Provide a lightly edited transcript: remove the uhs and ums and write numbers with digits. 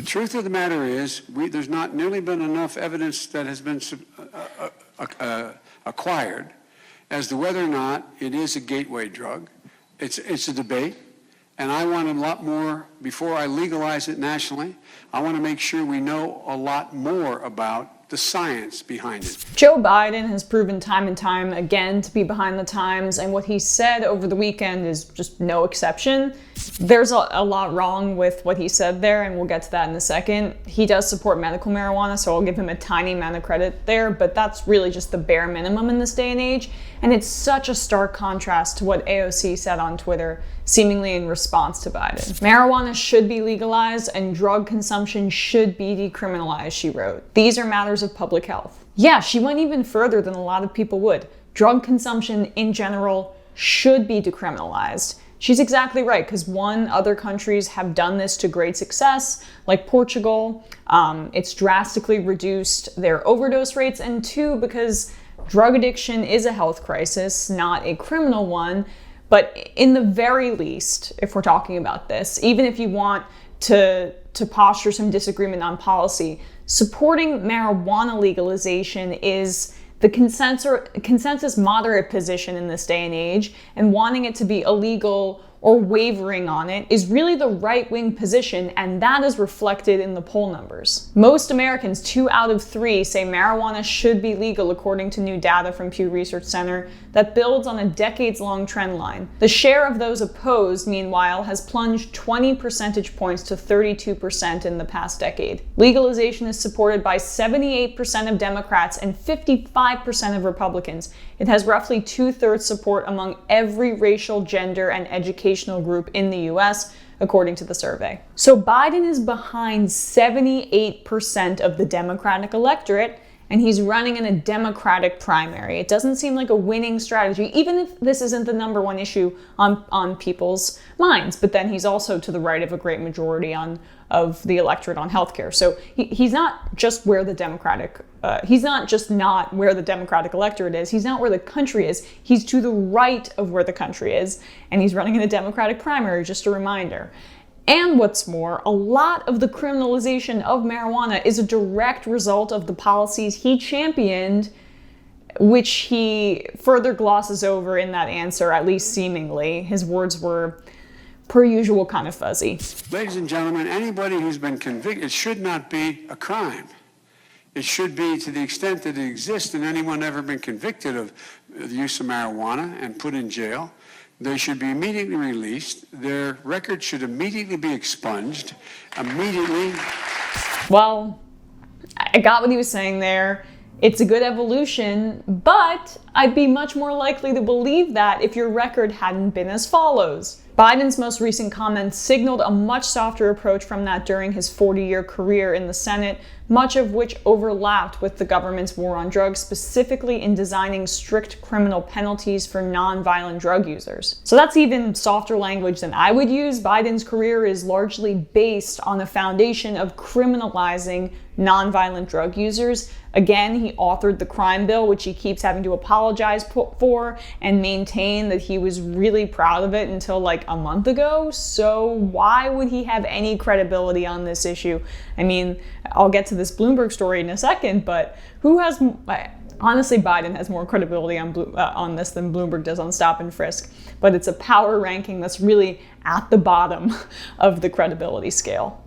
truth of the matter is, there's not nearly been enough evidence that has been acquired as to whether or not it is a gateway drug. It's a debate, and I want a lot more, before I legalize it nationally, I want to make sure we know a lot more about the science behind it. Joe Biden has proven time and time again to be behind the times, and what he said over the weekend is just no exception. There's a lot wrong with what he said there, and we'll get to that in a second. He does support medical marijuana, so I'll give him a tiny amount of credit there, but that's really just the bare minimum in this day and age, and it's such a stark contrast to what AOC said on Twitter, seemingly in response to Biden. Marijuana should be legalized and drug consumption should be decriminalized, she wrote. These are matters of public health. Yeah, she went even further than a lot of people would. Drug consumption in general should be decriminalized. She's exactly right, because one, other countries have done this to great success, like Portugal. It's drastically reduced their overdose rates, and two, because drug addiction is a health crisis, not a criminal one. But in the very least, if we're talking about this, even if you want to posture some disagreement on policy, supporting marijuana legalization is the consensus moderate position in this day and age, and wanting it to be illegal or wavering on it is really the right-wing position, and that is reflected in the poll numbers. Most Americans, 2 out of 3, say marijuana should be legal according to new data from Pew Research Center that builds on a decades-long trend line. The share of those opposed, meanwhile, has plunged 20 percentage points to 32% in the past decade. Legalization is supported by 78% of Democrats and 55% of Republicans. It has roughly 2/3 support among every racial, gender, and educational group in the US, according to the survey. So Biden is behind 78% of the Democratic electorate, and he's running in a Democratic primary. It doesn't seem like a winning strategy, even if this isn't the number one issue on people's minds. But then he's also to the right of a great majority of the electorate on healthcare. So he's not just where the Democratic, he's not just not where the Democratic electorate is. He's not where the country is. He's to the right of where the country is, and he's running in a Democratic primary, just a reminder. And what's more, a lot of the criminalization of marijuana is a direct result of the policies he championed, which he further glosses over in that answer, at least seemingly. His words were, per usual, kind of fuzzy. Ladies and gentlemen, anybody who's been convicted, it should not be a crime. It should be, to the extent that it exists, and anyone ever been convicted of the use of marijuana and put in jail, they should be immediately released. Their record should immediately be expunged. Immediately. Well, I got what he was saying there. It's a good evolution, but I'd be much more likely to believe that if your record hadn't been as follows. Biden's most recent comments signaled a much softer approach from that during his 40-year career in the Senate, much of which overlapped with the government's war on drugs, specifically in designing strict criminal penalties for non-violent drug users. So that's even softer language than I would use. Biden's career is largely based on a foundation of criminalizing non-violent drug users. Again, he authored the crime bill, which he keeps having to apologize for and maintain that he was really proud of it until like a month ago. So why would he have any credibility on this issue? I mean, I'll get to this Bloomberg story in a second, but who has, honestly, Biden has more credibility on this than Bloomberg does on Stop and Frisk, but it's a power ranking that's really at the bottom of the credibility scale.